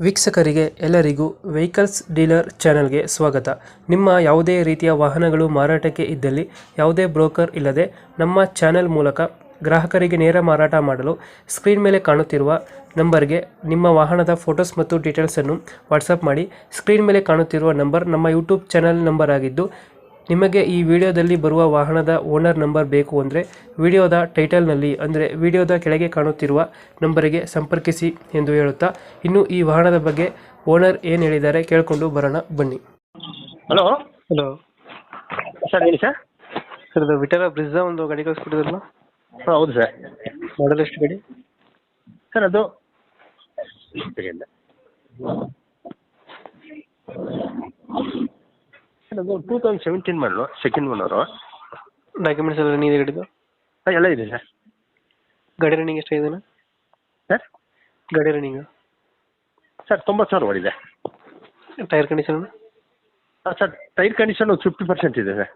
ವೀಕ್ಷಕರಿಗೆ ಎಲ್ಲರಿಗೂ vehicles dealer ಚಾನೆಲ್ಗೆ ಸ್ವಾಗತ. ನಿಮ್ಮ ಯಾವುದೇ ರೀತಿಯ ವಾಹನಗಳು ಮಾರಾಟಕ್ಕೆ ಇದ್ದಲ್ಲಿ ಯಾವುದೇ ಬ್ರೋಕರ್ ಇಲ್ಲದೆ ನಮ್ಮ ಚಾನೆಲ್ ಮೂಲಕ ಗ್ರಾಹಕರಿಗೆ ನೇರ ಮಾರಾಟ ಮಾಡಲು ಸ್ಕ್ರೀನ್ ಮೇಲೆ ಕಾಣುತ್ತಿರುವ ನಂಬರ್ಗೆ ನಿಮ್ಮ ವಾಹನದ ಫೋಟೋಸ್ ಮತ್ತು ಡೀಟೇಲ್ಸನ್ನು ವಾಟ್ಸಪ್ ಮಾಡಿ. ಸ್ಕ್ರೀನ್ ಮೇಲೆ ಕಾಣುತ್ತಿರುವ ನಂಬರ್ ನಮ್ಮ ಯೂಟ್ಯೂಬ್ ಚಾನೆಲ್ ನಂಬರ್ ಆಗಿದ್ದು, ನಿಮಗೆ ಈ ವಿಡಿಯೋದಲ್ಲಿ ಬರುವ ವಾಹನದ ಓನರ್ ನಂಬರ್ ಬೇಕು ಅಂದರೆ ವಿಡಿಯೋದ ಟೈಟಲ್ನಲ್ಲಿ ಅಂದರೆ ವಿಡಿಯೋದ ಕೆಳಗೆ ಕಾಣುತ್ತಿರುವ ನಂಬರಿಗೆ ಸಂಪರ್ಕಿಸಿ ಎಂದು ಹೇಳುತ್ತಾ, ಇನ್ನು ಈ ವಾಹನದ ಬಗ್ಗೆ ಓನರ್ ಏನು ಹೇಳಿದ್ದಾರೆ ಕೇಳಿಕೊಂಡು ಬರೋಣ ಬನ್ನಿ. ಹಲೋ ಹಲೋ ಸರ್, ಹೇಳಿ ಸರ್. ಸರ್, ಇದು ವಿಟಾರಾ ಬ್ರಿಜ್ಜಾ ಒಂದು ಗಾಡಿ ಕಳಿಸ್ಕೊಟ್ಟಿದ್ರಲ್ಲ, ಹಾಂ ಹೌದು ಸರ್. ಮಾಡಲ್ ಎಷ್ಟು ಗಾಡಿ? ಸರ್ ಅದು ಸೆಕೆಂಡ್ ಸರ್, ಅದು 2017 ಮಾಡಲು ಸೆಕೆಂಡ್ ಓನರು. ಡಾಕ್ಯುಮೆಂಟ್ಸ್ ಎಲ್ಲ ರನ್ನಿಂಗ್ ಇದೆ ಗಾಡಿದು? ಹಾಂ ಎಲ್ಲ ಇದೆ ಸರ್. ಗಾಡಿ ರನ್ನಿಂಗ್ ಎಷ್ಟಾಗಿದೆ ಸರ್ ಗಾಡಿ ರನ್ನಿಂಗ್? ಸರ್ 90,000 ಓಡಿದೆ. Tyre condition? ಹಾಂ ಸರ್, ಟೈರ್ ಕಂಡೀಷನ್ 50% ಇದೆ ಸರ್.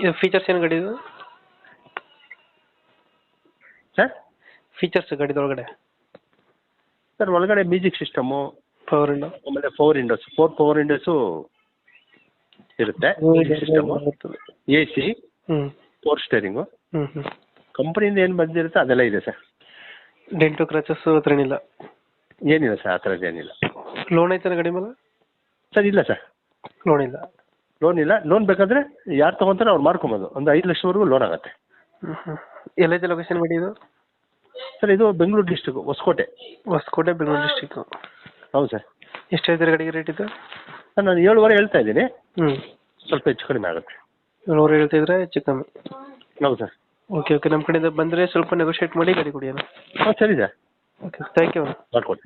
ಇದು ಫೀಚರ್ಸ್ ಏನು ಗಾಡಿದು? ಸರ್ ಫೀಚರ್ಸ್ ಗಾಡಿದೊಳಗಡೆ? ಸರ್ ಒಳಗಡೆ ಮ್ಯೂಸಿಕ್ ಸಿಸ್ಟಮು, ಪವರ್ ವಿಂಡೋ, ಆಮೇಲೆ 4 ವಿಂಡೋಸ್, 4 ಪವರ್ ವಿಂಡೋಸು ಇರುತ್ತೆ. ಸಿಸ್ಟಮು, ಎ ಸಿ, 4 ಸ್ಟೇರಿಂಗು, ಕಂಪ್ನಿಯಿಂದ ಏನು ಬಂದಿರುತ್ತೆ ಅದೆಲ್ಲ ಇದೆ ಸರ್. ಡೆಂಟು ಕ್ರಾಚಸ್ ಹತ್ರ ಏನಿಲ್ಲ? ಏನಿಲ್ಲ ಸರ್, ಆ ಥರದ್ದು ಏನಿಲ್ಲ. ಲೋನ್ ಐತೆ ಗಾಡಿ ಮೇಲೆ? ಸರ್ ಇಲ್ಲ ಸರ್, ಲೋನ್ ಇಲ್ಲ. ಲೋನ್ ಇಲ್ಲ. ಲೋನ್ ಬೇಕಾದರೆ ಯಾರು ತೊಗೊತಾರೆ ಅವ್ರು ಮಾಡ್ಕೊಬೋದು. ಒಂದು 5 ಲಕ್ಷವರೆಗೂ ಲೋನ್ ಆಗುತ್ತೆ. ಎಲ್ಲೈತೆ ಲೊಕೇಶನ್ ಗಾಡಿ ಇದು? ಸರ್ ಇದು ಬೆಂಗಳೂರು ಡಿಸ್ಟಿಕ್, ಹೊಸಕೋಟೆ. ಹೊಸಕೋಟೆ, ಬೆಂಗಳೂರು ಡಿಸ್ಟಿಕ್. ಹೌದು ಸರ್. ಎಷ್ಟು ಹೇಳ್ತೀರಾ ಗಾಡಿಗೆ ರೇಟ್ ಇದು? ಸರ್ ನಾನು 7.5 ಹೇಳ್ತಾ ಇದ್ದೀನಿ, ಹ್ಞೂ ಸ್ವಲ್ಪ ಹೆಚ್ಚು ಕಡಿಮೆ ಆಗುತ್ತೆ. 7 ಹೇಳ್ತಿದ್ರೆ ಹೆಚ್ಚು ಕಮ್ಮಿ? ಹೌದು ಸರ್. ಓಕೆ ಓಕೆ, ನಮ್ಮ ಕಡೆಯಿಂದ ಬಂದರೆ ಸ್ವಲ್ಪ ನೆಗೋಷಿಯೇಟ್ ಮಾಡಿ ಗಾಡಿ ಕೊಡಿ ಅಣ್ಣ. ಹಾಂ ಸರಿ ಸರ್, ಓಕೆ, ಥ್ಯಾಂಕ್ ಯು. ಮಾಡಿಕೊಡಿ.